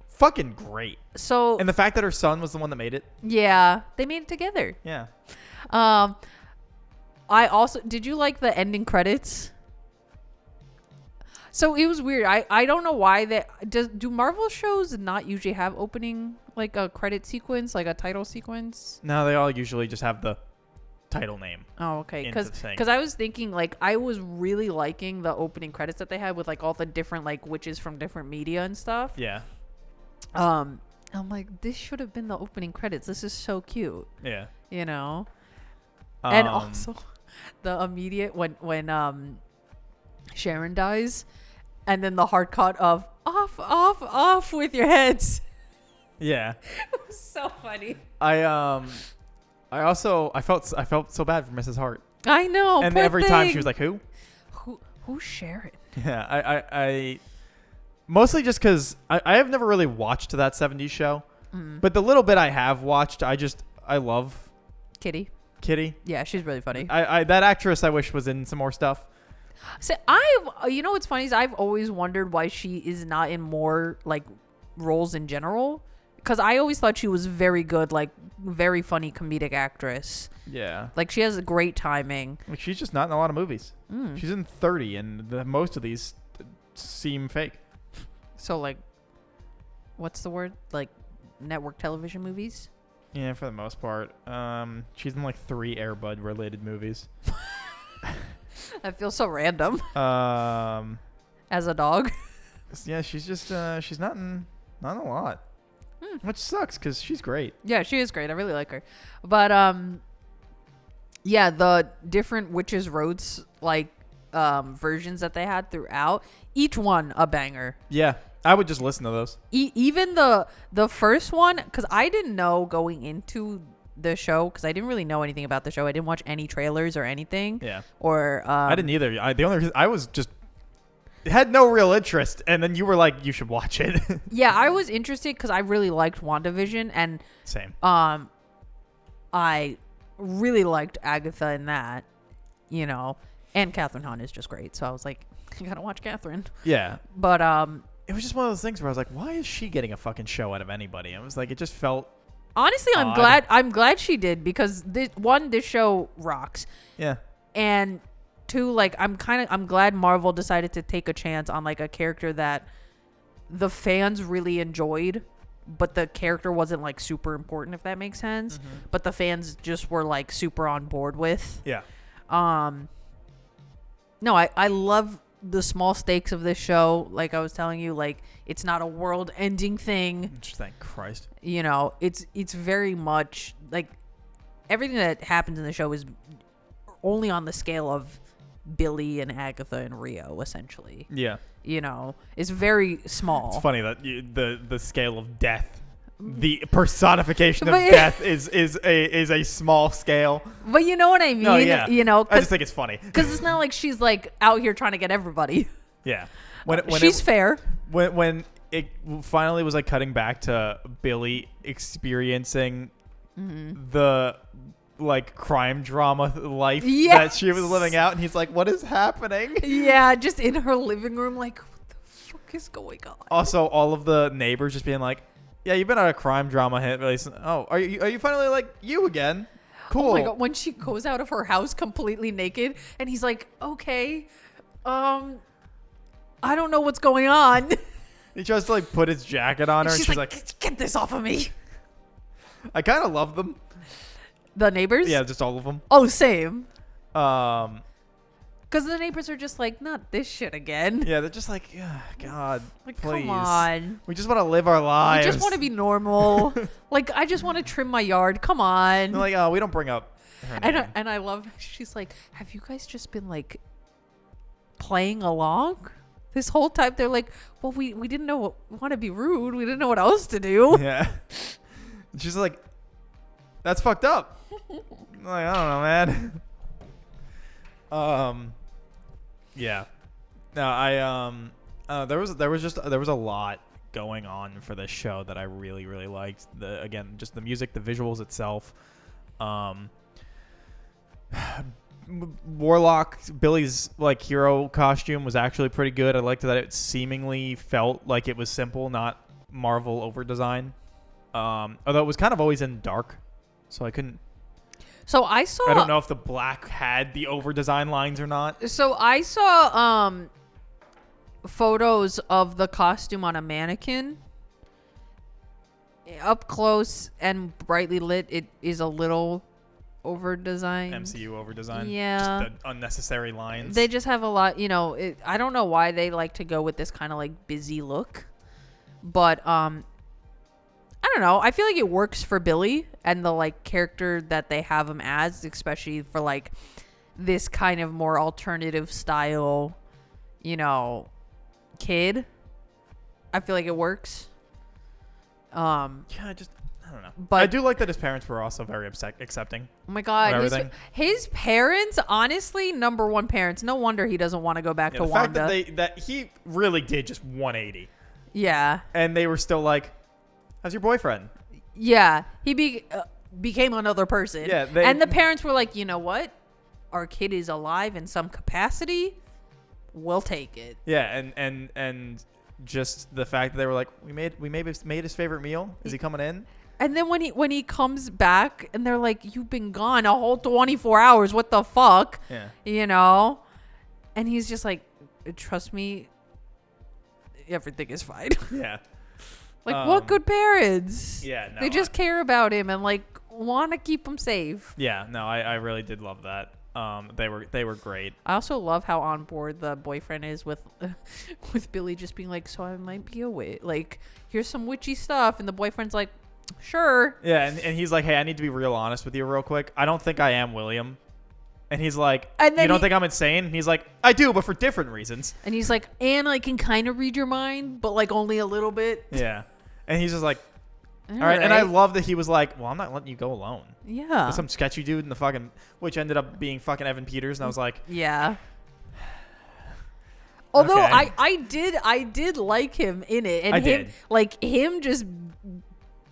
Fucking great. So, And the fact that her son was the one that made it. yeah, they made it together. Yeah. I also, did you like the ending credits? So it was weird. I don't know why do Marvel shows not usually have opening, like a credit sequence, like a title sequence? No, they all usually just have the title name. Oh, okay. into the thing. Because I was thinking, like, I was really liking the opening credits that they had with like all the different like witches from different media and stuff. Yeah. I'm like, this should have been the opening credits. This is so cute. Yeah. And also the immediate when Sharon dies, and then the hard cut of off with your heads. Yeah. It was so funny. I felt so bad for Mrs. Hart. I know. And poor every time thing. she was like, "Who?" Who's Sharon? Yeah. I mostly just because I have never really watched that 70s show, but the little bit I have watched, I love Kitty. Yeah, she's really funny. I that actress I wish was in some more stuff. So you know what's funny is I've always wondered why she is not in more like roles in general, because I always thought she was very good, like very funny comedic actress. Yeah, Like she has great timing. like she's just not in a lot of movies. She's in 30, and most of these seem fake. So like, what's the word? Like network television movies? Yeah, for the most part. She's in like 3 Air Bud related movies. I feel so random as a dog. Yeah, she's just she's not in a lot, which sucks because she's great. Yeah, she is great. I really like her. But yeah, the different Witches Roads like versions that they had throughout, each one a banger. Yeah, I would just listen to those. Even the first one, because I didn't know going into the show, because I didn't really know anything about the show. I didn't watch any trailers or anything. Yeah. Or I didn't either. The only reason I was just had no real interest, and then you were like, you should watch it. Yeah, I was interested because I really liked WandaVision, and Same. I really liked Agatha in that, and Catherine Hahn is just great. So I was like, I gotta watch Catherine. Yeah. But it was just one of those things where I was like, why is she getting a fucking show out of anybody? I was like, it just felt honestly, odd. I'm glad she did, because this show rocks. Yeah. And two, like, I'm glad Marvel decided to take a chance on like a character that the fans really enjoyed, but the character wasn't like super important, if that makes sense. Mm-hmm. But the fans just were like super on board with. Yeah. No, I love the small stakes of this show. Like I was telling you, like, it's not a world ending thing. Thank Christ. It's very much like everything that happens in the show is only on the scale of Billy and Agatha and Rio, essentially. Yeah. It's very small. It's funny that the scale of death, the personification of But- death is a small scale. But you know what I mean? No, yeah. I just think it's funny. Because it's not like she's like out here trying to get everybody. Yeah. She's fair. When it finally was like cutting back to Billy experiencing the like crime drama life that she was living out, and he's like, what is happening? Yeah, just in her living room, like, what the fuck is going on? Also, all of the neighbors just being like, yeah, you've been on a crime drama hit. Oh, are you finally like you again? Cool. Oh my God, when she goes out of her house completely naked, and he's like, okay, I don't know what's going on. He tries to like put his jacket on her, and she's like, get this off of me. I kind of love them. The neighbors? Yeah, just all of them. Oh, same. Because the neighbors are just like, not this shit again. Yeah, they're just like, oh, God, like, please. come on. We just want to live our lives. We just want to be normal. Like, I just want to trim my yard. Come on. They're like, oh, we don't bring up her name. And I love, she's like, have you guys just been like playing along this whole time? They're like, well, we didn't know want to be rude. We didn't know what else to do. Yeah. She's like, that's fucked up. I'm like, I don't know, man. Yeah. No, there was a lot going on for this show that I really, really liked. Just the music, the visuals itself. Warlock Billy's like hero costume was actually pretty good. I liked that it seemingly felt like it was simple, not Marvel over design. Although it was kind of always in dark, so I couldn't. So I don't know if the black had the over design lines or not. So I saw photos of the costume on a mannequin. Up close and brightly lit, it is a little over designed. MCU over design. Yeah. Just the unnecessary lines. They just have a lot, I don't know why they like to go with this kind of like busy look. But I don't know. I feel like it works for Billy and the like character that they have him as, especially for like this kind of more alternative style, kid. I feel like it works. I don't know. But I do like that his parents were also very accepting. Oh my God, everything. his parents, honestly, number one parents. No wonder he doesn't want to go back to the Wanda. fact that he really did just 180. Yeah. And they were still like, how's your boyfriend? Yeah. He became another person. Yeah. And the parents were like, you know what? Our kid is alive in some capacity. We'll take it. Yeah. And just the fact that they were like, we made his favorite meal. Is he coming in? And then when he comes back and they're like, you've been gone a whole 24 hours. What the fuck? Yeah. And he's just like, trust me, everything is fine. Yeah. Like, what good parents? Yeah. No, they just care about him and like want to keep him safe. Yeah. No, I really did love that. They were great. I also love how on board the boyfriend is with Billy just being like, so I might be a witch. Like, here's some witchy stuff. And the boyfriend's like, sure. Yeah. And he's like, hey, I need to be real honest with you real quick. I don't think I am William. And he's like, And then you don't think I'm insane? And he's like, I do, but for different reasons. And he's like, and I can kind of read your mind, but like only a little bit. Yeah. And he's just like, all right. And I love that he was like, well, I'm not letting you go alone. Yeah. There's some sketchy dude in the fucking, which ended up being fucking Evan Peters. And I was like, yeah. Although okay. I did like him in it. And I him, did. like him just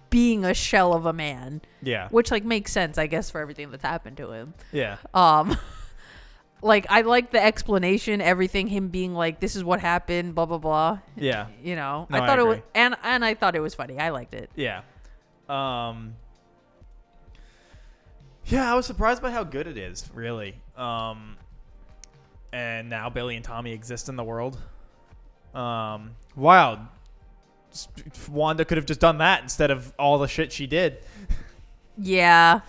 being a shell of a man. Yeah. Which like makes sense, I guess, for everything that's happened to him. Yeah. Like I like the explanation, everything, him being like, this is what happened, blah blah blah. Yeah. You know. No, I thought I it was agree. and I thought it was funny. I liked it. Yeah. Yeah, I was surprised by how good it is, really. And now Billy and Tommy exist in the world. Wild. Wanda could have just done that instead of all the shit she did. Yeah.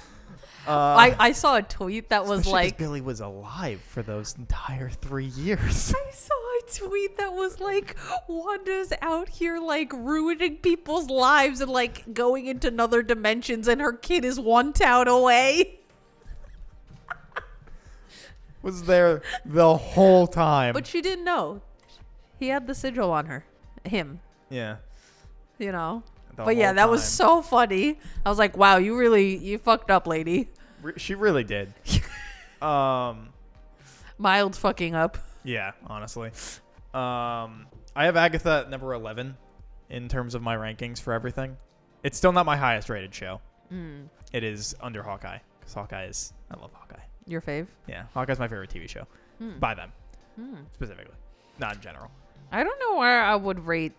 I saw a tweet that was Especially 'cause like, Billy was alive for those entire 3 years. I saw a tweet that was like, Wanda's out here like ruining people's lives and like going into another dimensions, and her kid is one town away. Was there the whole time. But she didn't know. He had the sigil on her. Him. Yeah. You know. The But yeah, whole that was time. so funny. I was like, wow, you fucked up, lady. She really did. Mild fucking up. Yeah, honestly. I have Agatha at number 11 in terms of my rankings for everything. It's still not my highest rated show. It is under Hawkeye, because I love Hawkeye. Your fave? Yeah, Hawkeye's my favorite TV show. By them, specifically. Not in general. I don't know where I would rate.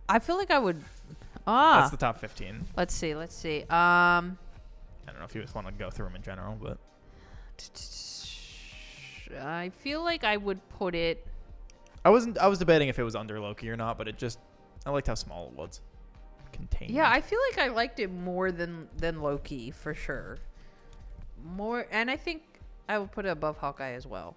I feel like I would. That's the top 15. Let's see. I don't know if you just want to go through them in general, but I feel like I would put it. I was debating if it was under Loki or not, but I liked how small it was. Contained. Yeah, I feel like I liked it more than Loki for sure. More, and I think I would put it above Hawkeye as well.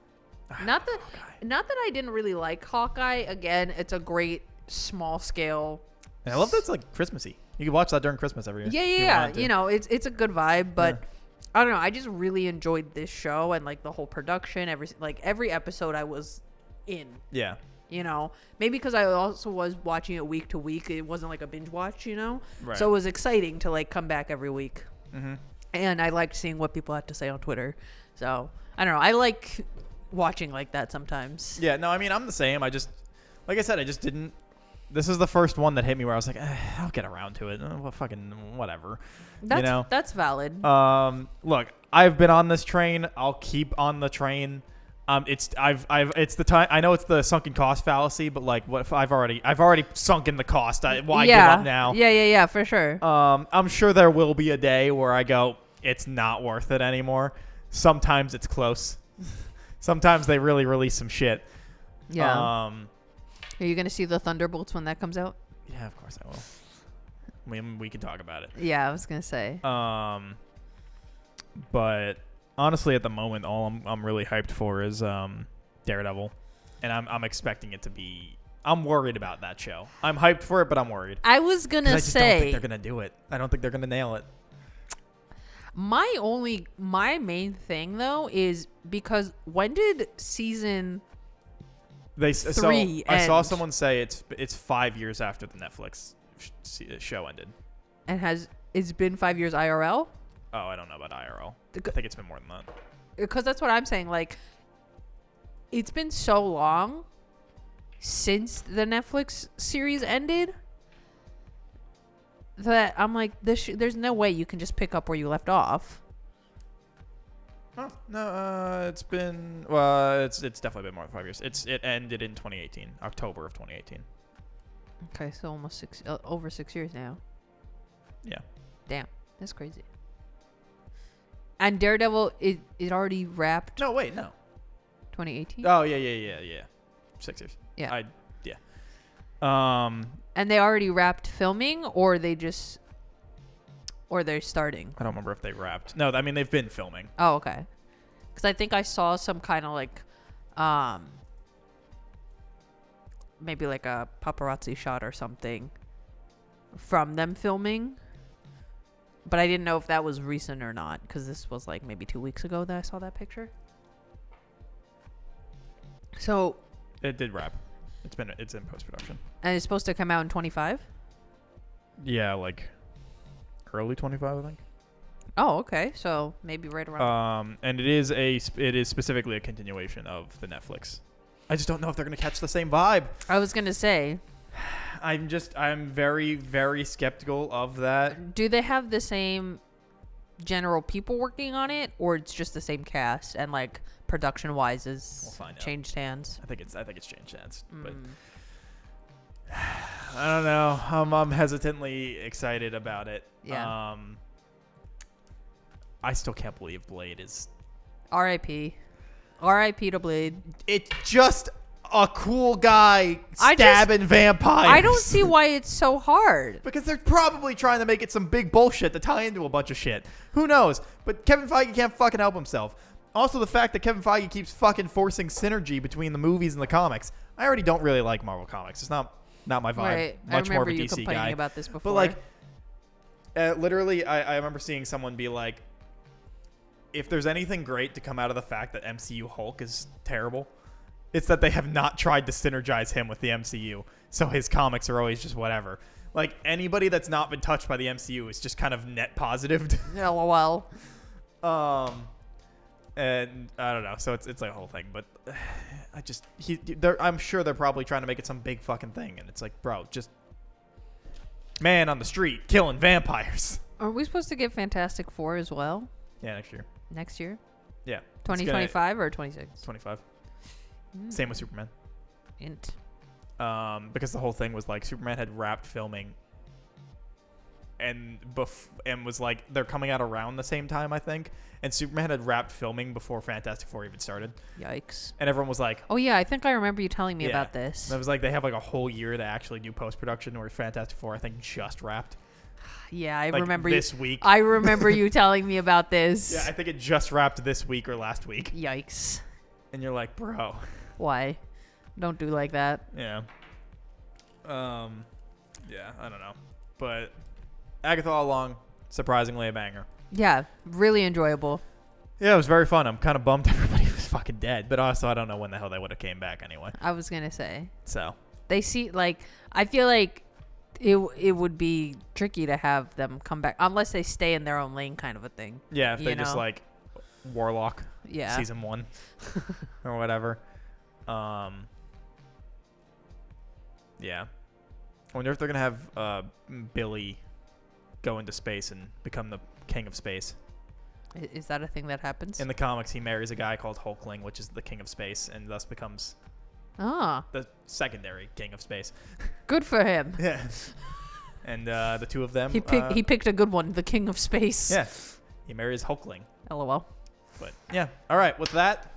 Not that I didn't really like Hawkeye. Again, it's a great small scale. And I love that it's like Christmassy. You can watch that during Christmas every year. Yeah. You know, it's a good vibe, but I don't know. I just really enjoyed this show and like the whole production. Every episode I was in. Yeah. You know, maybe because I also was watching it week to week. It wasn't like a binge watch, you know? Right. So it was exciting to like come back every week. Mm-hmm. And I liked seeing what people had to say on Twitter. So I don't know. I like watching like that sometimes. Yeah, no, I mean, I'm the same. Like I said, I just didn't. This is the first one that hit me where I was like, I'll get around to it. Well, fucking whatever. That's valid. Look, I've been on this train. I'll keep on the train. It's the time. I know it's the sunken cost fallacy, but like, what if I've already sunk in the cost? Why give up now? Yeah, for sure. I'm sure there will be a day where I go, it's not worth it anymore. Sometimes it's close. Sometimes they really release some shit. Yeah. Are you gonna see the Thunderbolts when that comes out? Yeah, of course I will. I mean, we can talk about it. Yeah, I was gonna say. But honestly, at the moment, all I'm really hyped for is Daredevil, and I'm expecting it to be. I'm worried about that show. I'm hyped for it, but I'm worried. I was gonna I just don't think they're gonna do it. I don't think they're gonna nail it. My main thing though is because when did season I 3 saw end? someone say it's 5 years after the Netflix show ended. and it's been 5 years IRL? Oh, I don't know about IRL. I think it's been more than that. Because that's what I'm saying. Like, it's been so long since the Netflix series ended that I'm like, there's no way you can just pick up where you left off. Oh, no, it's been it's definitely been more than 5 years. It ended in 2018, October of 2018. Okay, so almost over 6 years now. Yeah. Damn, that's crazy. And Daredevil, it already wrapped. No, wait, no. 2018. Oh yeah. 6 years. Yeah. Yeah. And they already wrapped filming, or they're starting. I don't remember if they wrapped. No, I mean they've been filming. Oh, okay. Because I think I saw some kind of like, maybe like a paparazzi shot or something from them filming. But I didn't know if that was recent or not, because this was like maybe 2 weeks ago that I saw that picture. So, It did wrap. It's in post production. and it's supposed to come out in 25. Yeah, like early 25, I think. Oh, okay. So maybe right around. And it is specifically a continuation of the Netflix. I just don't know if they're gonna catch the same vibe. I was gonna say, I'm very, very skeptical of that. do they have the same general people working on it, or it's just the same cast and like production wise is We'll find out. changed hands? I think it's changed hands, but Mm. I don't know. I'm hesitantly excited about it. Yeah. I still can't believe Blade is. R.I.P. R.I.P. to Blade. It's just a cool guy I just- stabbing vampires. I don't see why it's so hard. Because they're probably trying to make it some big bullshit to tie into a bunch of shit. Who knows? But Kevin Feige can't fucking help himself. Also, the fact that Kevin Feige keeps fucking forcing synergy between the movies and the comics. I already don't really like Marvel comics. It's not my vibe. Right. Much I more of remember a you DC complaining guy. about this before. But like, literally, I remember seeing someone be like, if there's anything great to come out of the fact that MCU Hulk is terrible, it's that they have not tried to synergize him with the MCU. So his comics are always just whatever. Like, anybody that's not been touched by the MCU is just kind of net positive. LOL. And I don't know. So it's like a whole thing. But I'm sure they're probably trying to make it some big fucking thing. And it's like, bro, just man on the street killing vampires. Are we supposed to get Fantastic Four as well Yeah, next year. next year? Yeah. 2025 or 26? 25. Same with Superman. Int. Because the whole thing was like Superman had wrapped filming and was like they're coming out around the same time, I think. And Superman had wrapped filming before Fantastic Four even started. Yikes. And everyone was like, Oh, yeah. I think I remember you telling me Yeah. about this. and it was like they have like a whole year to actually do post-production, where Fantastic Four, I think, just wrapped. Yeah, I Like, remember this you. week. I remember you telling me about this. Yeah, I think it just wrapped this week or last week. Yikes. And you're like, bro. Why? Don't do like that. Yeah. Yeah, I don't know. But Agatha All Along, surprisingly a banger. Yeah, really enjoyable. Yeah, it was very fun. I'm kind of bummed everybody was fucking dead, but also I don't know when the hell they would have came back anyway. I was going to say. So, They see, like, I feel like it would be tricky to have them come back unless they stay in their own lane kind of a thing. yeah, if they You just know? like Warlock Yeah. season 1 or whatever. Yeah. I wonder if they're going to have Billy go into space and become the king of space. Is that a thing that happens? In the comics, he marries a guy called Hulkling, which is the king of space, and thus becomes Ah, the secondary king of space. good for him. Yeah. And the two of them... He picked a good one, the king of space. Yeah. He marries Hulkling. LOL. But yeah. All right. With that,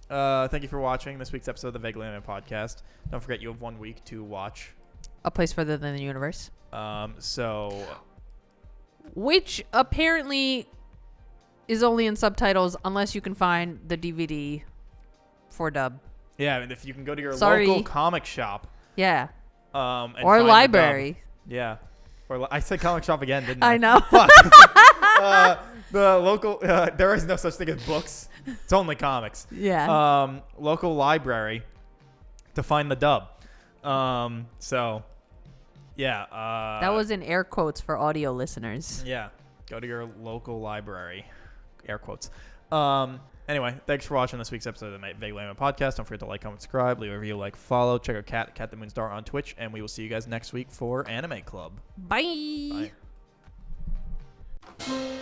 thank you for watching this week's episode of the Vaguely Anime Podcast. Don't forget you have 1 week to watch. A Place Further Than the Universe. So... Which apparently is only in subtitles unless you can find the DVD for dub. Yeah, and if you can go to your Sorry. local comic shop. Yeah. And Or find the library. dub. Yeah. Or I said comic shop again, didn't I? I know. Fuck. The local... there is no such thing as books. It's only comics. Yeah. Local library to find the dub. So... Yeah. That was in air quotes for audio listeners. Yeah. Go to your local library. Air quotes. Anyway, thanks for watching this week's episode of the Vaguely Anime Podcast. Don't forget to like, comment, subscribe, leave a review, like, follow. Check out Cat the Moonstar on Twitch, and we will see you guys next week for Anime Club. Bye. Bye.